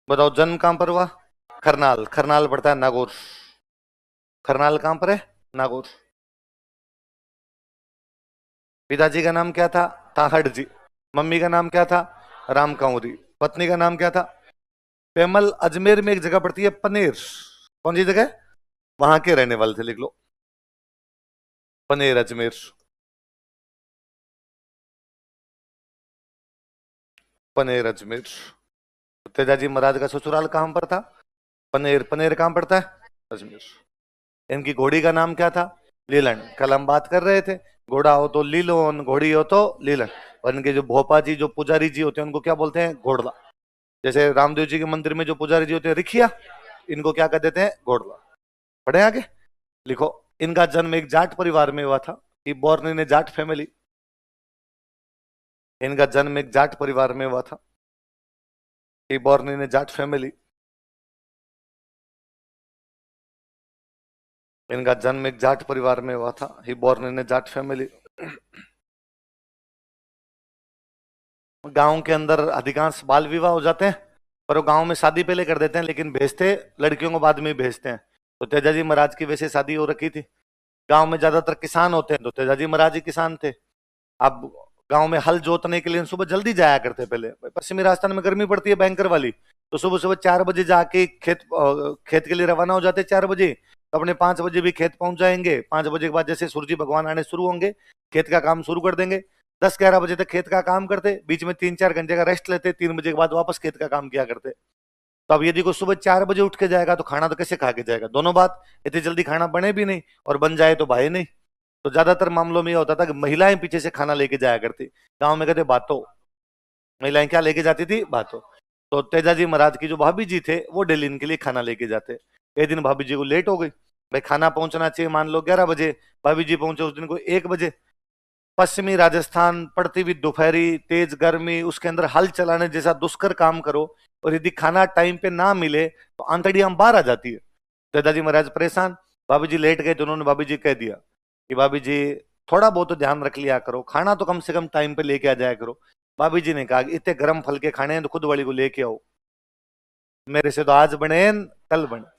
बताओ जन्म कहां पर हुआ? करनाल। करनाल पड़ता है नागौर। करनाल कहां पर है? नागौर। पिताजी का नाम क्या था? ताहड़ जी। मम्मी का नाम क्या था? राम कंवरी। पत्नी का नाम क्या था? पेमल। अजमेर में एक जगह पड़ती है पनेर। कौन सी जगह? वहां के रहने वाले थे, लिख लो। पनेर, अजमेर। पनेर, अजमेर। तेजाजी महाराज का ससुराल कहां पर था? पनेर। पनेर कहां पड़ता है? अजमेर। इनकी घोड़ी का नाम क्या था? लीलन। कल हम बात कर रहे थे, घोड़ा हो तो लीलोन, घोड़ी हो तो लीलन। और इनके जो भोपा जी, जो पुजारी जी होते हैं, उनको क्या बोलते हैं? घोड़ला। जैसे रामदेव जी के मंदिर में जो पुजारी जी होते हैं, रिखिया, इनको क्या कर देते हैं? घोड़ला। पढ़े आगे, लिखो। इनका जन्म एक जाट परिवार में हुआ था। He born in a Jat family. इनका जन्म एक जाट परिवार में हुआ था। He born in a Jat family. इनका जन्म एक जाट परिवार में हुआ था। He born in a Jat family. गांव के अंदर अधिकांश बाल विवाह हो जाते हैं, पर वो गांव में शादी पहले कर देते हैं, लेकिन भेजते लड़कियों को बाद में ही भेजते हैं। तो तेजाजी महाराज की वैसे शादी हो रखी थी। गांव में ज्यादातर किसान होते हैं, तो तेजाजी महाराज ही किसान थे। अब गांव में हल जोतने के लिए सुबह जल्दी जाया करते। पहले पश्चिमी राजस्थान में गर्मी पड़ती है भयंकर वाली, तो सुबह सुबह 4 बजे जाके खेत के लिए रवाना हो जाते 4 बजे। तो अपने 5 बजे भी खेत पहुंच जाएंगे। 5 बजे के बाद जैसे सूरजी भगवान आने शुरू होंगे, खेत का काम शुरू कर देंगे। 10-11 बजे तक खेत का काम करते, बीच में 3-4 घंटे का रेस्ट लेते, 3 बजे के बाद वापस खेत का काम किया करते। तो अब यदि कोई सुबह 4 बजे उठ के जाएगा तो खाना तो कैसे खा के जाएगा? दोनों बात, इतनी जल्दी खाना बने भी नहीं, और बन जाए तो भाई नहीं। तो ज्यादातर मामलों में यह होता था कि महिलाएं पीछे से खाना लेके जाया करती। गांव में कहते बातों, महिलाएं क्या लेके जाती थी? बातों। तो तेजाजी महाराज की जो भाभी जी थे, वो डेली इनके लिए खाना लेके जाते। एक दिन भाभी जी को लेट हो गई। भाई खाना पहुंचना चाहिए मान लो 11 बजे, भाभी जी पहुंचे उस दिन को 1 बजे। पश्चिमी राजस्थान, पड़ती हुई दोपहरी, तेज गर्मी, उसके अंदर हल चलाने जैसा दुष्कर काम करो, और यदि खाना टाइम पे ना मिले तो आंतड़ियां बाहर आ जाती है। दादाजी महाराज परेशान। भाभी जी लेट गए तो उन्होंने भाभी जी कह दिया कि भाभी जी थोड़ा बहुत तो ध्यान रख लिया करो, खाना तो कम से कम टाइम पे लेके आ जाया करो। भाभी जी ने कहा कि इतने गर्म फल के खाने हैं तो खुद वाली को लेके आओ, मेरे से तो आज बने कल बने।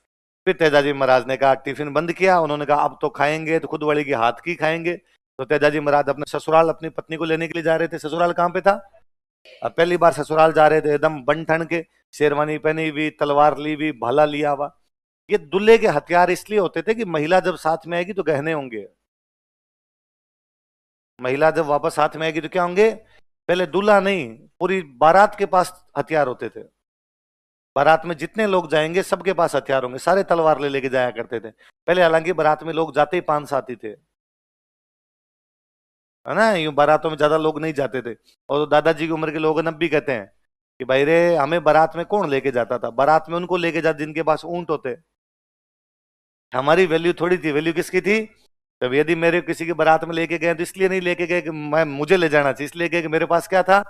फिर तेजाजी महाराज ने कहा, टिफिन बंद किया। उन्होंने कहा अब तो खाएंगे तो खुद वाली के हाथ की खाएंगे। तो तेजाजी महाराज अपने ससुराल अपनी पत्नी को लेने के लिए जा रहे थे। ससुराल कहाँ पे था? अब पहली बार ससुराल जा रहे थे, एकदम बन ठन के, शेरवानी पहनी हुई, तलवार ली हुई, भाला लिया हुआ। ये दूल्हे के हथियार इसलिए होते थे कि महिला जब साथ में आएगी तो गहने होंगे। महिला जब वापस साथ में आएगी तो क्या होंगे? पहले दूल्हा नहीं, पूरी बारात के पास हथियार होते थे। बारात में जितने लोग जाएंगे सबके पास हथियार होंगे, सारे तलवार ले लेके जाया करते थे पहले। हालांकि बारात में लोग जाते ही 5-7 ही थे, है ना, यूं बारातों में ज्यादा लोग नहीं जाते थे। और तो दादाजी की उम्र के लोग अब भी कहते हैं कि भाई रे, हमें बारात में कौन लेके जाता था? बारात में उनको लेके जाते जिनके पास ऊंट होते। हमारी वैल्यू थोड़ी थी, वैल्यू किसकी थी? तब यदि मेरे किसी की बारात में लेके गए तो इसलिए नहीं लेके गए कि मैं मुझे ले जाना चाहिए, इसलिए गए कि मेरे पास क्या था।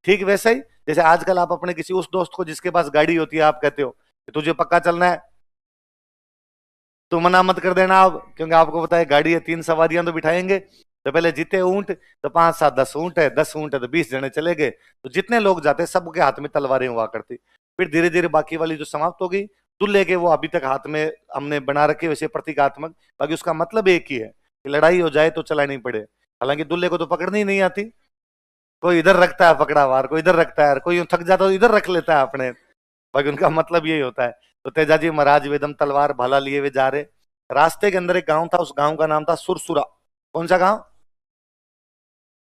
ठीक वैसा ही जैसे आजकल आप अपने किसी उस दोस्त को जिसके पास गाड़ी होती है, आप कहते हो कि तुझे पक्का चलना है, तो मना मत कर देना आप, क्योंकि आपको पता है गाड़ी है, 3 सवारियां तो बिठाएंगे। तो पहले जीते ऊंट, तो 5-7-10 ऊंट है, 10 ऊंट है तो 20 जने चले गए। तो जितने लोग जाते सबके हाथ में तलवारें हुआ करती। फिर धीरे धीरे बाकी वाली जो समाप्त हो गई, दूल्हे के वो अभी तक हाथ में हमने बना रखे वैसे प्रतीकात्मक। बाकी उसका मतलब एक ही है कि लड़ाई हो जाए तो चलानी पड़े। हालांकि दूल्हे को तो पकड़नी नहीं आती, कोई इधर रखता है पकड़ा हुआ, कोई इधर रखता है, कोई यूं थक जाता है तो इधर रख लेता है अपने। बाकी उनका मतलब यही होता है। तो तेजाजी महाराज वेदम तलवार भाला लिए हुए जा रहे। रास्ते के अंदर एक गांव था, उस गांव का नाम था सुरसुरा। कौन सा गांव?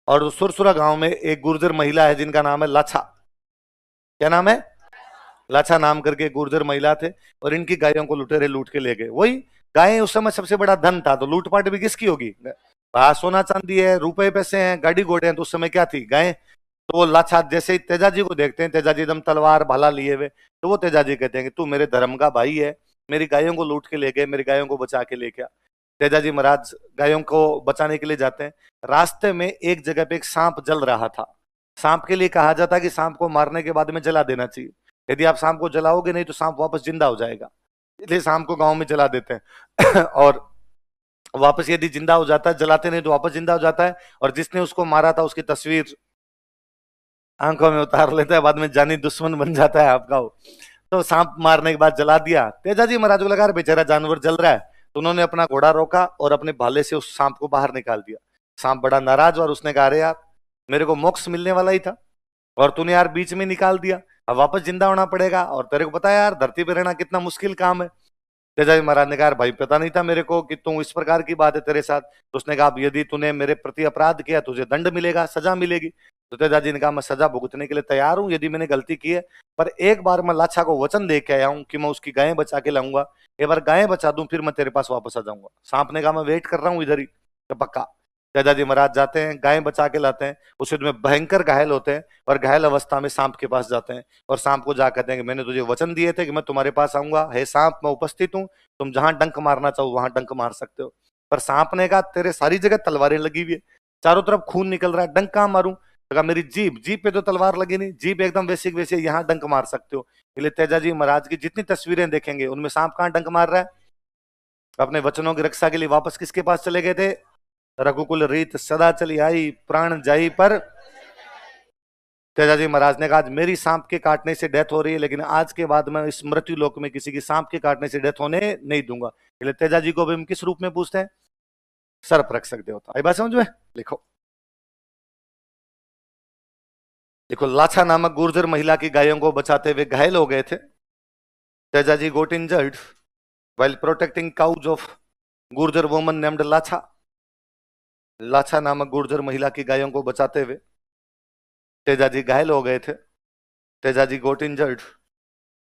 और उस सुरसुरा गांव में एक गुर्जर महिला है जिनका नाम है लाछा। क्या नाम है? लाछा नाम करके एक गुर्जर महिला थे। और इनकी गायों को लुटेरे लूट के ले गए। वही गायें उस समय सबसे बड़ा धन था, तो लूटपाट भी किसकी होगी? सोना चांदी है, रुपए पैसे हैं, गाड़ी घोड़े हैं, तो उस समय क्या थी? गायें। तो वो लाछा जैसे ही तेजाजी को देखते हैं, तेजाजी एकदम तलवार भाला लिए हुए, तो वो तेजाजी कहते हैं कि तू मेरे धर्म का भाई है, मेरी गायों को लूट के ले गए, मेरी गायों को बचा के ले गया। तेजाजी महाराज गायों को बचाने के लिए जाते हैं। रास्ते में एक जगह पे एक सांप जल रहा था। सांप के लिए कहा जाता है कि सांप को मारने के बाद में जला देना चाहिए। यदि आप सांप को जलाओगे नहीं तो सांप वापस जिंदा हो जाएगा, इसलिए सांप को गांव में जला देते हैं। और वापस यदि जिंदा हो जाता है, जलाते नहीं तो वापस जिंदा हो जाता है। और जिसने उसको मारा था उसकी तस्वीर आंखों में उतार लेता है, बाद में जानी दुश्मन बन जाता है आपका वो। तो सांप मारने के बाद जला दिया। तेजाजी महाराज को लगा बेचारा जानवर जल रहा है, तो उन्होंने अपना घोड़ा रोका और अपने भाले से उस सांप को बाहर निकाल दिया। सांप बड़ा नाराज और उसने कहा अरे यार, मेरे को मोक्ष मिलने वाला ही था और तूने यार बीच में निकाल दिया, अब वापस जिंदा होना पड़ेगा, और तेरे को पता है यार धरती पे रहना कितना मुश्किल काम है। तेजाजी महाराज ने कहा भाई पता नहीं था मेरे को कि तू इस प्रकार की बात है तेरे साथ। तो उसने कहा यदि तूने मेरे प्रति अपराध किया तुझे दंड मिलेगा, सजा मिलेगी। तो तेजाजी ने कहा मैं सजा भुगतने के लिए तैयार हूं यदि मैंने गलती की है, पर एक बार मैं लाछा को वचन दे के आया हूं कि मैं उसकी गायें बचा के लाऊंगा, एक बार गायें बचा दूं फिर मैं तेरे पास वापस आ जाऊंगा। सांप ने कहा मैं वेट कर रहा हूं इधर ही। तो पक्का। तेजाजी महाराज जाते हैं, गायें बचा के लाते हैं, उस युद्ध में भयंकर घायल होते हैं और घायल अवस्था में सांप के पास जाते हैं और सांप को जा कहते हैं कि मैंने तुझे वचन दिए थे कि मैं तुम्हारे पास आऊंगा, हे सांप मैं उपस्थित हूं, तुम जहां डंक मारना चाहो वहां डंक मार सकते हो। पर सांप ने कहा तेरे सारी जगह तलवारें लगी हुई है, चारों तरफ खून निकल रहा है, डंक कहां मारूं? तो कहा मेरी जीभ, जीभ पे तो तलवार लगी नहीं, जीभ एकदम वैसी वैसे यहाँ डंक मार सकते हो। इसलिए तेजाजी महाराज की जितनी तस्वीरें देखेंगे उनमें सांप कहां डंक मार रहा है। अपने वचनों की रक्षा के लिए वापस किसके पास चले गए थे? रघुकुल रीत सदा चली आई, प्राण जाई पर। तेजाजी महाराज ने कहा आज मेरी सांप के काटने से डेथ हो रही है, लेकिन आज के बाद मैं इस मृत्यु लोक में किसी की सांप के काटने से डेथ होने नहीं दूंगा। इसलिए तेजाजी को भी हम किस रूप में पूछते हैं? सर्प रक्षक देवता। आई बात समझ में? लिखो देखो, लाछा नामक गुर्जर महिला की गायों को बचाते हुए घायल हो गए थे। Tejaji got injured while protecting cows of Gurjar woman named Lachha. Lachha नामक गुर्जर महिला की गायों को बचाते हुए तेजाजी घायल हो गए थे। Tejaji got injured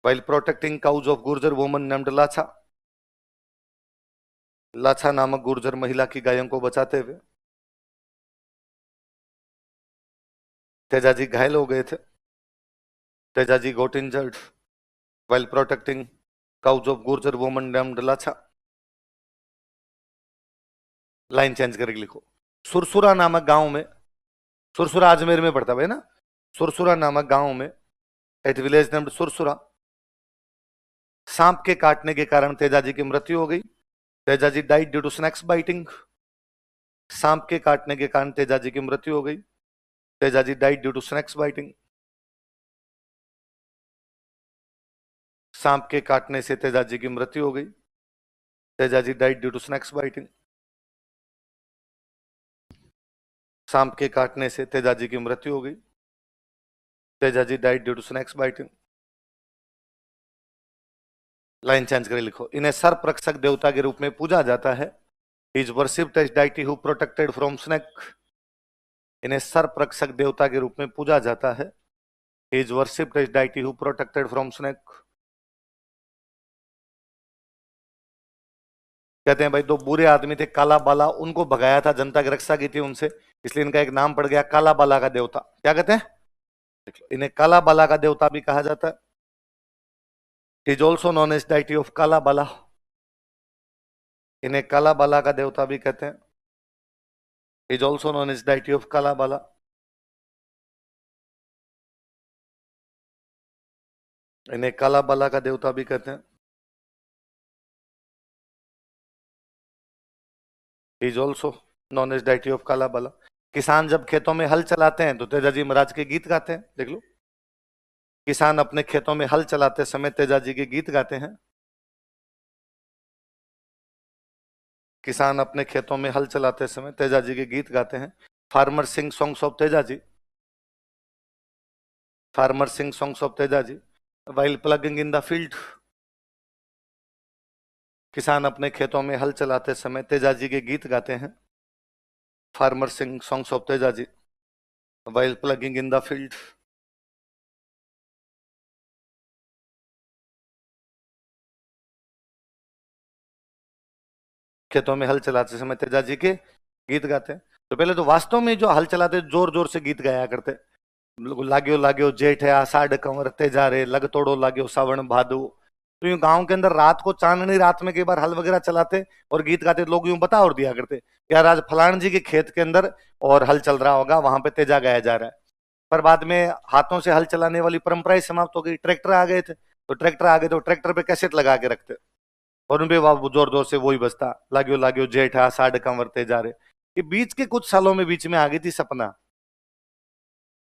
while protecting cows of Gurjar woman named Lachha. Lachha नामक गुर्जर महिला की गायों को बचाते हुए तेजाजी घायल हो गए थे। Tejaji got injured while protecting cows of Gurjar woman named Lachha. Line change करके लिखो, सुरसुरा नामक गांव में, सुरसुरा अजमेर में पड़ता है ना, सुरसुरा नामक गांव में एट विलेज नेम्ड सुरसुरा सांप के काटने के कारण तेजाजी की मृत्यु हो गई। Tejaji died due to snakes biting. सांप के काटने के कारण तेजाजी की मृत्यु हो गई। Tejaji died due to snakes biting. सांप के काटने से तेजाजी की मृत्यु हो गई। Tejaji died due to snakes biting. सांप के काटने से तेजाजी की मृत्यु हो गई। Tejaji died due to snakes biting. Line change करके लिखो, इन्हें सर्प रक्षक देवता के रूप में पूजा जाता है। Is worshipped as deity who protected from snake. इन्हें सर्प रक्षक देवता के रूप में पूजा जाता है। Is worshipped as deity who protected from snake. कहते हैं भाई दो बुरे आदमी थे काला बाला, उनको भगाया था, जनता की रक्षा की थी उनसे, इसलिए इनका एक नाम पड़ गया काला बाला का देवता। क्या कहते हैं? इन्हें काला बाला का देवता भी कहा जाता है। Is also known as deity of Kala Bala. इन्हें काला बाला का देवता भी कहते हैं। Is also known as deity of Kala Bala. इन्हें काला बाला का देवता भी कहते हैं। Is also known as deity of Kala Bala. किसान जब खेतों में हल चलाते हैं तो तेजाजी महाराज के गीत गाते हैं, देख लो। किसान अपने खेतों में हल चलाते समय तेजाजी के गीत गाते हैं। किसान अपने खेतों में हल चलाते समय तेजाजी के गीत गाते हैं। Farmer sing songs of Tejaji. Farmer sing songs of Tejaji while plugging in the field. किसान अपने खेतों में हल चलाते समय तेजाजी के गीत गाते हैं। Farmer sing songs of Tejaji while plugging in the field. खेतों में हल चलाते समय तेजाजी के गीत गाते हैं। तो पहले तो वास्तव में जो हल चलाते जोर जोर से गीत गाया करते, लाग्यो लाग्यो जेठ है आषाढ़ कंवर तेजा रे, लग तोड़ो लाग्यो सावण भादो। तो यूं गांव के अंदर रात को चांदनी रात में कई बार हल वगैरह चलाते और गीत गाते, लोग यूं बता और दिया करते यार आज फलान जी के खेत के अंदर और हल चल रहा होगा, वहां पे तेजा गाया जा रहा है। पर बाद में हाथों से हल चलाने वाली परंपरा समाप्त हो गई, ट्रैक्टर आ गए थे, तो ट्रैक्टर आ गए तो ट्रैक्टर पे कैसेट लगा के रखते और उनपे जोर जोर से वही बजता, लाग्यो लाग्यो जेठ आषाढ़ कंवर तेजा रे। ये बीच के कुछ सालों में बीच में आ गई थी सपना,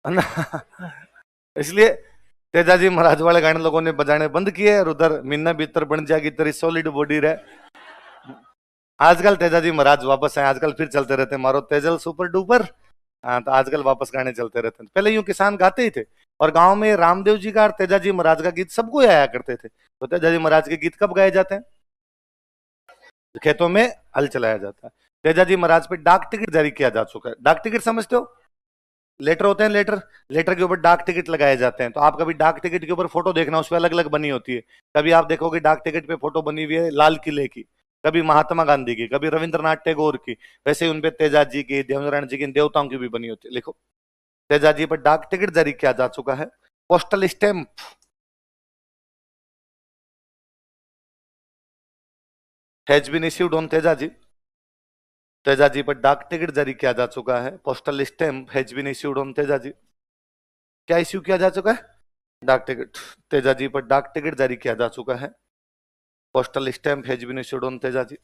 है ना। इसलिए तेजाजी महाराज वाले गाने लोगों ने बजाने बंद किए और उधर मीना भीतर बन जाएगी तेरी सॉलिड बॉडी रहे। आजकल तेजाजी महाराज वापस आए, आजकल फिर चलते रहते हैं मारो तेजल सुपर डुपर। हाँ, तो आजकल वापस गाने चलते रहते हैं। पहले यूं किसान गाते ही थे, और गांव में रामदेव जी का और तेजाजी महाराज का गीत सबको आया करते थे। तो तेजाजी महाराज के गीत कब गाए जाते हैं? खेतों में हल चलाया जाता है। तेजाजी महाराज पे डाक टिकट जारी किया जा चुका है। डाक टिकट समझते हो? लेटर होते हैं, लेटर। लेटर के ऊपर डाक टिकट लगाए जाते हैं। तो आप कभी डाक टिकट के ऊपर फोटो देखना, उस पर अलग अलग बनी होती है। कभी आप देखोगे डाक टिकट पे फोटो बनी हुई है लाल किले की, कभी महात्मा गांधी की, कभी रविंद्रनाथ टैगोर की। वैसे ही उनपे तेजाजी जी की, देवनारायण जी की, देवताओं की भी बनी होती है। लिखो, तेजाजी पर डाक टिकट जारी किया जा चुका है। Postal stamp has been issued on Tejaji. Tejaji पर डाक टिकट जारी किया जा चुका है। Postal stamp has been issued on Tejaji. क्या इश्यू किया जा चुका है? डाक टिकट। तेजाजी पर डाक टिकट जारी किया जा चुका है। Postal stamp has been issued on Tejaji.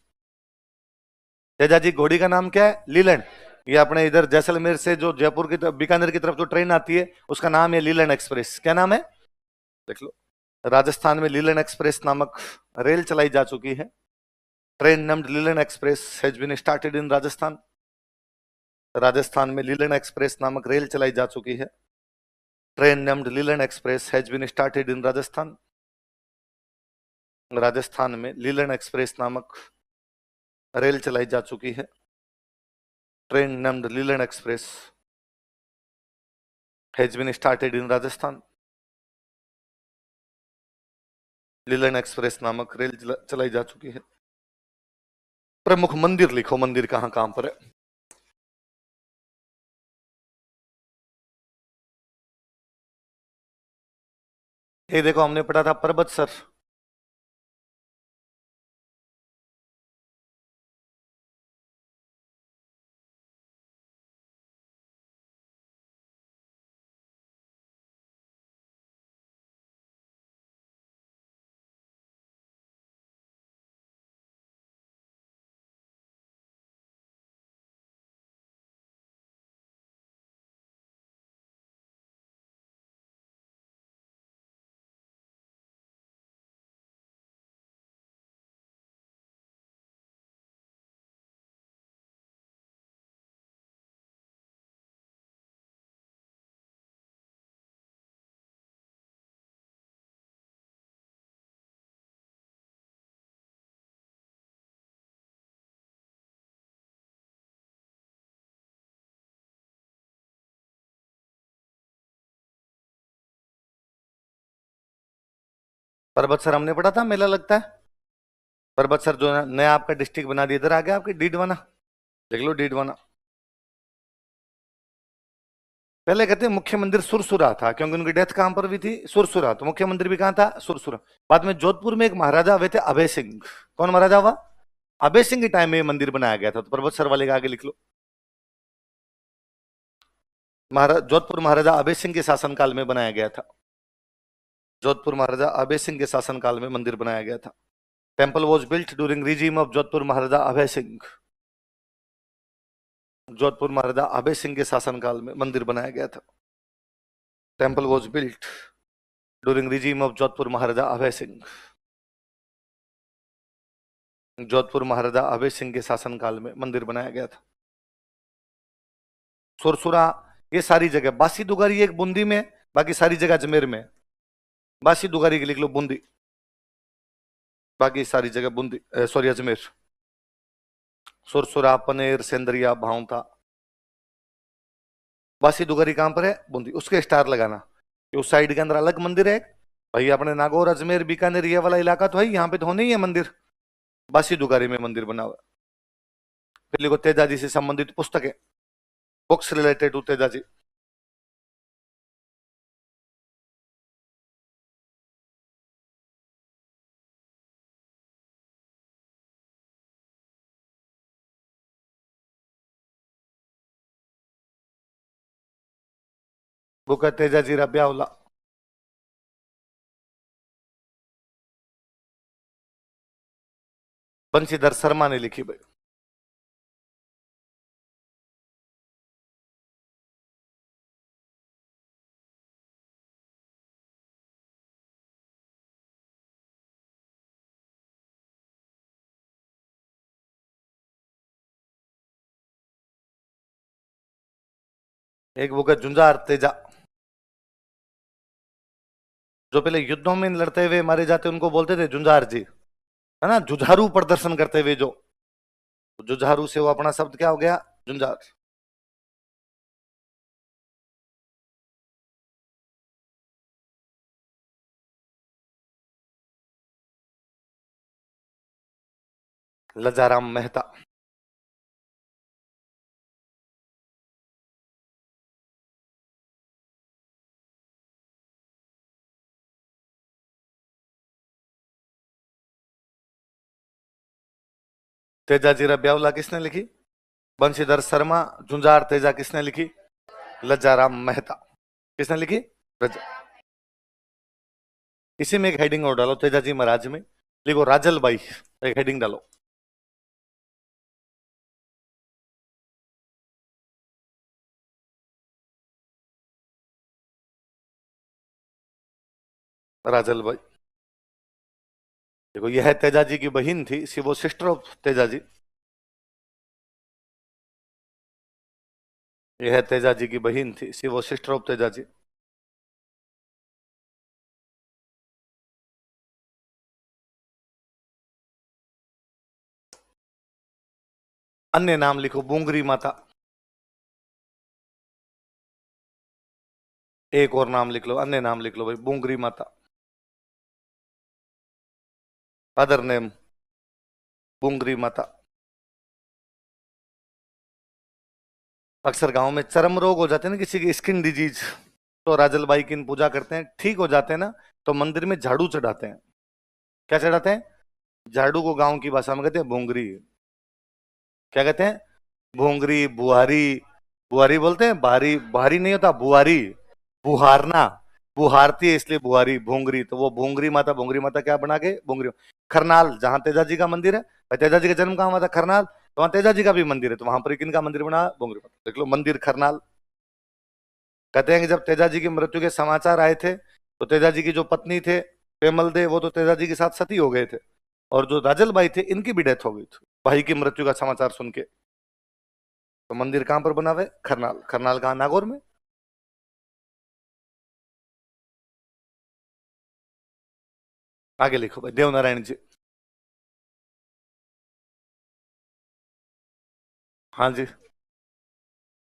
Tejaji घोड़ी का नाम क्या है? लीलैंड। ये अपने इधर जैसलमेर से जो जयपुर की तरफ, बीकानेर की तरफ जो ट्रेन आती है, उसका नाम है लीलैंड एक्सप्रेस। क्या नाम है? देख लो। राजस्थान में लीलैंड एक्सप्रेस नामक रेल चलाई जा चुकी है। Train named Lilan express has been started in Rajasthan. Rajasthan में लीलैंड एक्सप्रेस नामक रेल चलाई जा चुकी है। Train named Lilan express has been started in Rajasthan. Rajasthan में लीलैंड एक्सप्रेस नामक रेल चलाई जा चुकी है। Train named Lilan express has been started in Rajasthan. Lilan express नामक रेल चलाई जा चुकी है। प्रमुख मंदिर लिखो, मंदिर कहां कहां पर है? ये देखो, हमने पढ़ा था पर्वत सर। पर्वत सर हमने पढ़ा था, मेला लगता है। पर्वत सर जो है नया आपका डिस्ट्रिक्ट बना दिया। इधर आ गया आपके डीडवाना। देख लो डीडवाना। पहले कहते हैं मुख्य मंदिर सुरसुरा था, क्योंकि उनकी डेथ कहां पर भी थी? सुरसुरा। तो मुख्य मंदिर भी कहां था? सुरसुरा। बाद में जोधपुर में एक महाराजा हुए थे, अभय सिंह। कौन महाराजा हुआ? अभय सिंह के टाइम में ये मंदिर बनाया गया था। तो पर्वत सर वाले के आगे लिख लो। महाराज जोधपुर महाराजा अभय सिंह के शासनकाल में बनाया गया था। जोधपुर महाराजा अभय सिंह के शासनकाल में मंदिर बनाया गया था। Temple was built during regime of Jodhpur Maharaja Abhay Singh. Jodhpur Maharaja Abhay Singh के शासनकाल में मंदिर बनाया गया था। Temple was built during regime of Jodhpur Maharaja Abhay Singh. Jodhpur Maharaja Abhay Singh के शासनकाल में मंदिर बनाया गया था। सुरसुरा, ये सारी जगह। बासी दुगारी एक बूंदी में, बाकी सारी जगह अजमेर में। बासी दुगारी के लिख लो बूंदी, बाकी सारी जगह बूंदी, सॉरी अजमेर। सुरसुरा, पनेर, सेंदरिया, भावता। बासी दुगारी कहां पर है? बूंदी। उसके स्टार लगाना कि उस साइड के अंदर अलग मंदिर है। भाई अपने नागौर, अजमेर, बीकानेर ये वाला इलाका तो है, यहाँ पे तो होने ही है मंदिर। बासी दुगारी में मंदिर बना हुआ। फिर लिखो तेजाजी से संबंधित पुस्तकें, books related to Tejaji. Book है तेजाजी रा ब्यावला। बंशीधर शर्मा ने लिखी भाई। एक वो है जुंजार तेजा, जो पहले युद्धों में लड़ते हुए मारे जाते उनको बोलते थे जुंजार जी, है ना, जुझारू प्रदर्शन करते हुए जो, जुझारू से वो अपना शब्द क्या हो गया, जुंजार। लजाराम मेहता। तेजाजीरा ब्यावला किसने लिखी? बंशीधर शर्मा। जुंजार तेजा किसने लिखी? लज्जाराम मेहता। किसने लिखी? रज... इसी में एक हेडिंग और डालो, तेजाजी महाराज में लिखो राजल बाई, एक हेडिंग डालो। राजल बाई। देखो यह तेजाजी की बहन थी, सी वो सिस्टर ऑफ तेजाजी। यह तेजाजी की बहन थी, सी वो सिस्टर ऑफ तेजाजी। अन्य नाम लिखो, बुंगरी माता। एक और नाम लिख लो, अन्य नाम लिख लो भाई, बुंगरी माता। अदर नेम बुंगरी माता। अक्सर गांव में चर्म रोग हो जाते हैं ना, किसी की स्किन डिजीज, तो राजल बाई की पूजा करते हैं, ठीक हो जाते हैं ना, तो मंदिर में झाड़ू चढ़ाते हैं। क्या चढ़ाते हैं? झाड़ू को गांव की भाषा में कहते हैं भोंगरी। क्या कहते हैं? भोंगरी, बुहारी। बुहारी बोलते हैं, भारी भारी नहीं होता, बुहारी, बुहारना, बुहारती है इसलिए बुहारी, भोंगरी, तो वो भोंगरी माता, भोंगरी माता क्या बना के भोंगरी। खरनाल, जहां तेजाजी का मंदिर है, भाई तेजाजी का जन्म कहाँ हुआ था? खरनाल, तो वहां तेजाजी का भी मंदिर है, तो वहां पर किन का मंदिर बना? भोंगरी माता। देख लो, मंदिर खरनाल। कहते हैं कि जब तेजाजी की मृत्यु के समाचार आए थे, तो तेजाजी की जो पत्नी थे पेमल दे, वो तो तेजाजी के साथ सती हो गए थे, और जो राजल भाई थे इनकी भी डेथ हो गई थी भाई की मृत्यु का समाचार सुन के। तो मंदिर कहां पर बना हुआ है? खरनाल। खरनाल कहाँ? नागौर में। आगे लिखो भाई, देवनारायण जी। हाँ जी।